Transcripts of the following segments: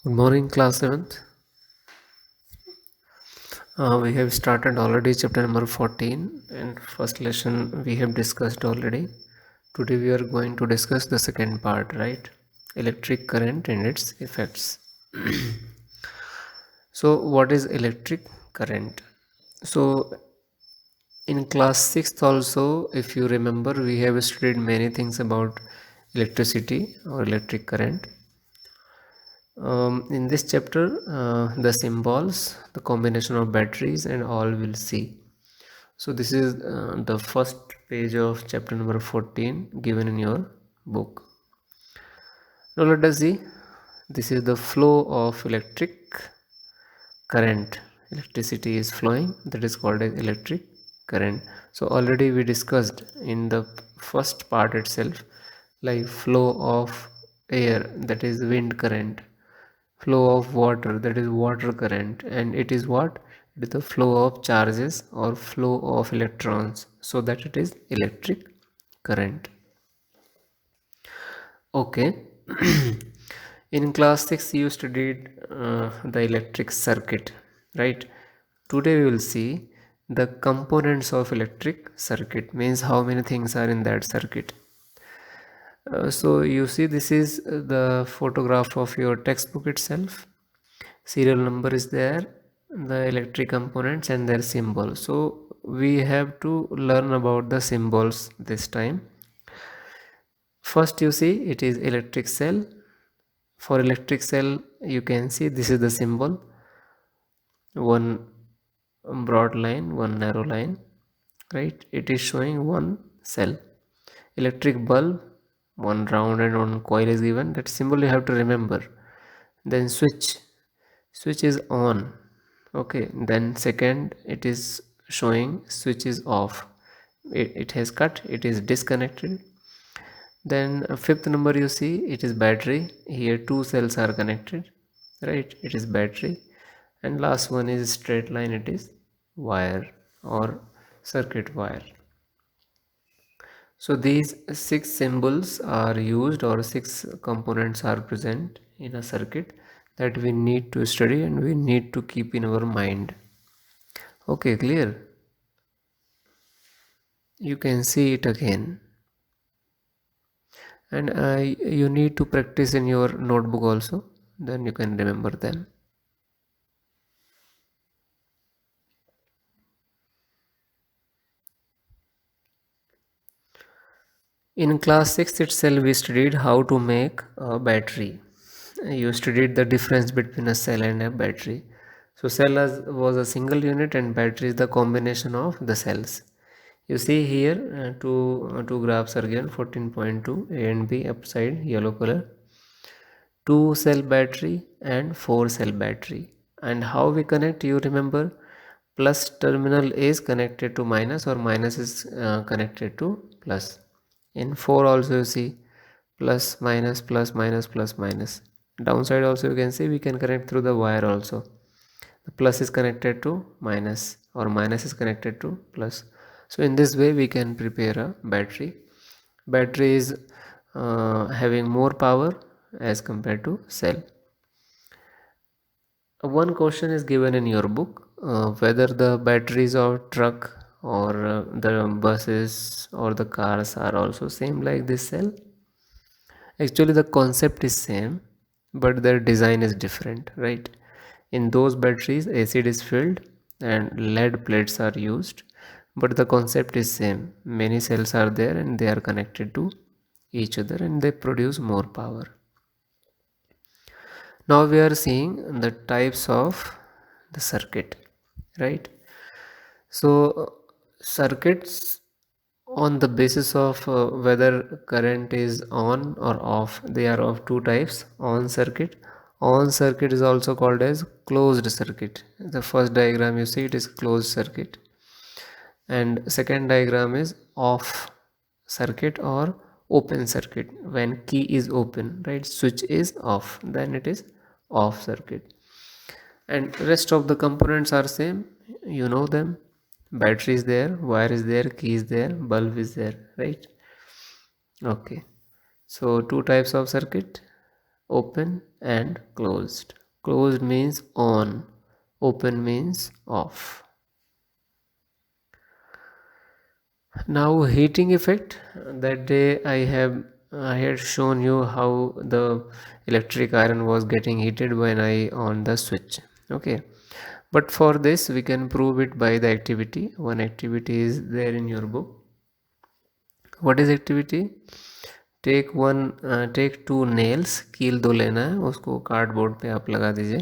Good morning, class 7th. We have started already chapter number 14 and first lesson we have discussed already. Today we are going to discuss the second part, right? Electric current and its effects. So, what is electric current? So, in class 6th also, if you remember, we have studied many things about electricity or electric current. In this chapter, the symbols, the combination of batteries, and all we'll see. So, this is the first page of chapter number 14 given in your book. Now, let us see. This is the flow of electric current. Electricity is flowing, that is called as electric current. So, already we discussed in the first part itself, like flow of air, that is wind current, flow of water, that is water current, and it is what? It is the flow of charges or flow of electrons, so that it is electric current. Okay. In class 6 you studied the electric circuit, right? Today we will see the components of electric circuit, means how many things are in that circuit. So you see, this is the photograph of your textbook itself. Serial number is there, the electric components and their symbol. So we have to learn about the symbols this time. First, you see, it is electric cell. For electric cell, you can see this is the symbol, one broad line, one narrow line, right? It is showing one cell. Electric bulb, one round and one coil is given. That symbol you have to remember. Then switch is on. Okay, then second, it is showing switch is off. It has cut, it is disconnected. Then fifth number, you see, it is battery. Here two cells are connected, right? It is battery. And last one is straight line, it is wire or circuit wire. So these six symbols are used, or six components are present in a circuit that we need to study and we need to keep in our mind. Okay, clear? You can see it again. And you need to practice in your notebook also, then you can remember them. In class 6 itself, we studied how to make a battery. You studied the difference between a cell and a battery. So cell was a single unit and battery is the combination of the cells. You see here, two graphs are given, 14.2 A and B upside yellow color, 2 cell battery and 4 cell battery. And how we connect, you remember, plus terminal is connected to minus or minus is connected to plus. In 4 also you see plus minus plus minus plus minus. Downside also you can see we can connect through the wire also. The plus is connected to minus or minus is connected to plus. So in this way we can prepare a battery. Battery is having more power as compared to cell. One question is given in your book, whether the batteries of truck or the buses or the cars are also same like this cell. Actually the concept is same, but their design is different, right? In those batteries acid is filled and lead plates are used, but the concept is same. Many cells are there and they are connected to each other and they produce more power. Now we are seeing the types of the circuit, right? So circuits, on the basis of whether current is on or off, they are of two types. On circuit is also called as closed circuit. The first diagram you see, it is closed circuit, and second diagram is off circuit or open circuit. When key is open, right, switch is off, then it is off circuit. And rest of the components are same, you know them. Battery is there, wire is there, key is there, bulb is there, right? Okay, so two types of circuit, open and closed. Closed means on, open means off. Now heating effect. That day I had shown you how the electric iron was getting heated when I on the switch. Okay, but for this we can prove it by the activity. One activity is there in your book. What is activity? Take two nails, कील दो लेना है, उसको cardboard पे आप लगा दीजिए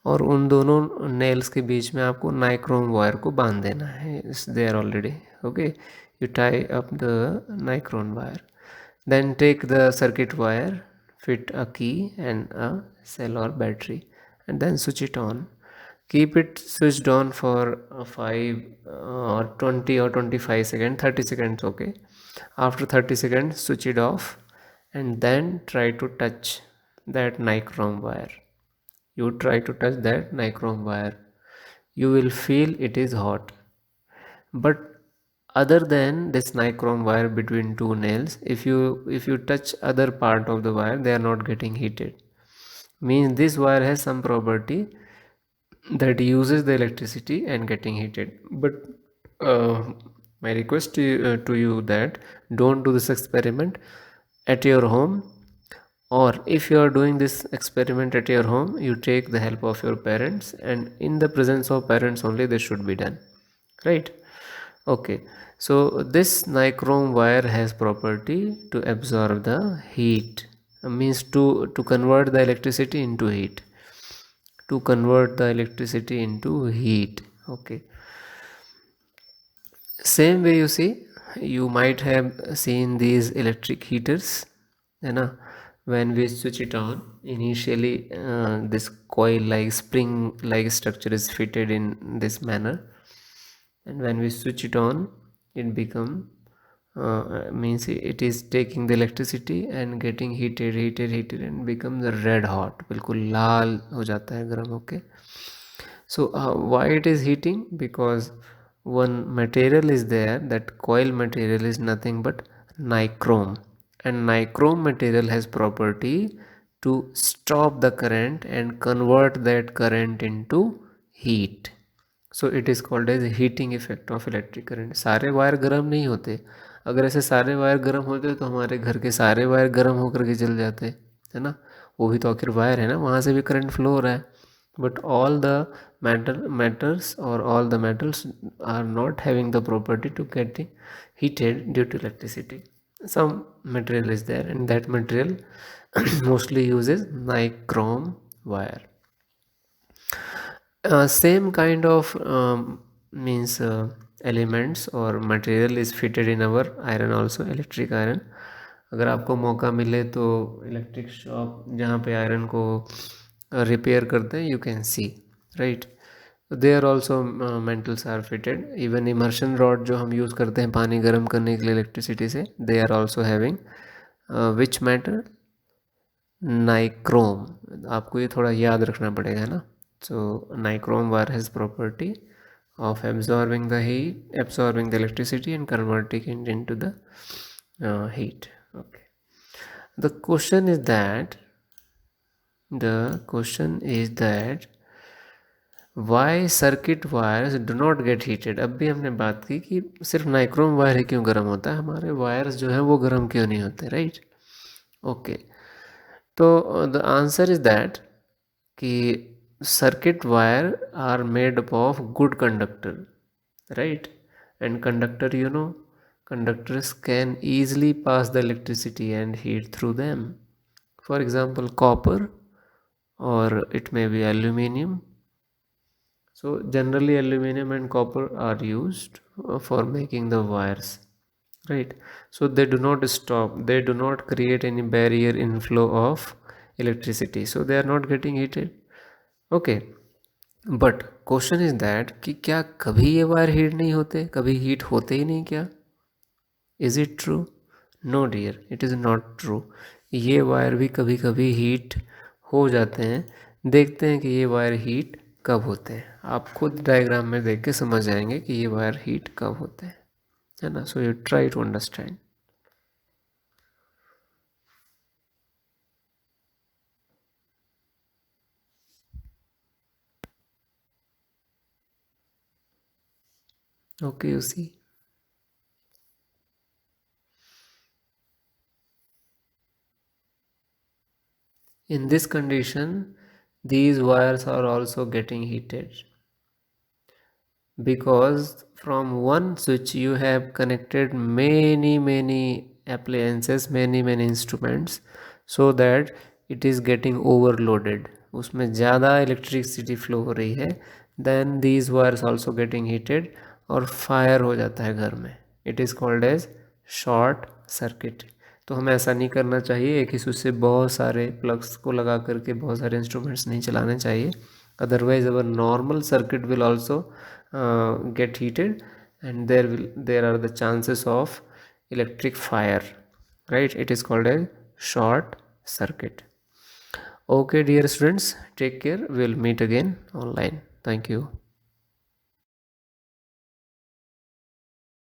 और उन दोनों नेल्स के बीच में आपको नाइक्रोम वायर को बांध देना है. It's there already. Okay, you tie up the nichrome wire, then take the circuit wire, fit a key and a cell or battery, and then switch it on. Keep it switched on for 5 or 20 or 25 seconds, 30 seconds. Okay, after 30 seconds switch it off and then try to touch that nichrome wire. You try to touch that nichrome wire, you will feel it is hot. But other than this nichrome wire between two nails, if you touch other part of the wire, they are not getting heated. Means this wire has some property that uses the electricity and getting heated. But my request to you that don't do this experiment at your home, or if you are doing this experiment at your home, you take the help of your parents, and in the presence of parents only this should be done, right? Okay, so this nichrome wire has property to absorb the heat, means to convert the electricity into heat, to convert the electricity into heat. Okay, same way, you see, you might have seen these electric heaters, you know, when we switch it on initially, this coil like spring like structure is fitted in this manner, and when we switch it on it become means it is taking the electricity and getting heated and becomes red hot, बिल्कुल लाल हो जाता है गर्म होके. So why it is heating? Because one material is there, that coil material is nothing but nichrome, and nichrome material has property to stop the current and convert that current into heat. So it is called as heating effect of electric current. सारे wire गर्म नहीं होते. अगर ऐसे सारे wire गर्म होते तो हमारे घर के सारे वायर गर्म होकर के जल जाते, है ना. वो भी तो आखिर वायर है ना, वहाँ से भी करंट फ्लो हो रहा है. बट ऑल द मैटर्स और all the metals are not having the property to get heated due to electricity. Some material is there, and that material mostly uses nichrome wire. Same kind of means elements or material is fitted in our iron also, electric iron. अगर आपको मौका मिले तो electric shop जहाँ पे iron को repair करते हैं, you can see, right. There also metals are fitted. Even immersion rod जो हम यूज़ करते हैं पानी गर्म करने के लिए इलेक्ट्रिसिटी से, they are also having which matter, nichrome. आपको ये थोड़ा याद रखना पड़ेगा ना. So nichrome wire has property of absorbing the heat, absorbing the electricity and converting it into the heat. Okay. The question is that why circuit wires do not get heated. अब भी हमने बात की कि सिर्फ नाइक्रोम वायर ही क्यों गर्म होता है, हमारे वायर्स जो हैं वो गर्म क्यों नहीं होते, राइट. ओके, तो द आंसर इज दैट कि circuit wire are made up of good conductor, right. And conductor, conductors can easily pass the electricity and heat through them. For example, copper, or it may be aluminum. So generally aluminum and copper are used for making the wires, right. So they do not stop, they do not create any barrier in flow of electricity, so they are not getting heated. Okay, but question is that कि क्या कभी ये wire heat नहीं होते, कभी heat होते ही नहीं क्या? Is it true? No dear, it is not true. ये वायर भी कभी कभी हीट हो जाते हैं. देखते हैं कि ये वायर हीट कब होते हैं. आप खुद डायग्राम में देख के समझ जाएंगे कि ये वायर हीट कब होते हैं, है ना. So you try to understand. Okay, you see. In this condition, these wires are also getting heated, because from one switch you have connected many appliances, many instruments, so that it is getting overloaded, उसमें ज़्यादा electricity flow हो रही है, then these wires also getting heated और fire हो जाता है घर में. It is called as short circuit. तो हमें ऐसा नहीं करना चाहिए, एक ही स्विच से बहुत सारे प्लग्स को लगा करके बहुत सारे इंस्ट्रूमेंट्स नहीं चलाने चाहिए. Otherwise our normal circuit will also get heated, and there are the chances of electric fire, right? It is called a short circuit. Okay dear students, take care, we'll meet again online. Thank you.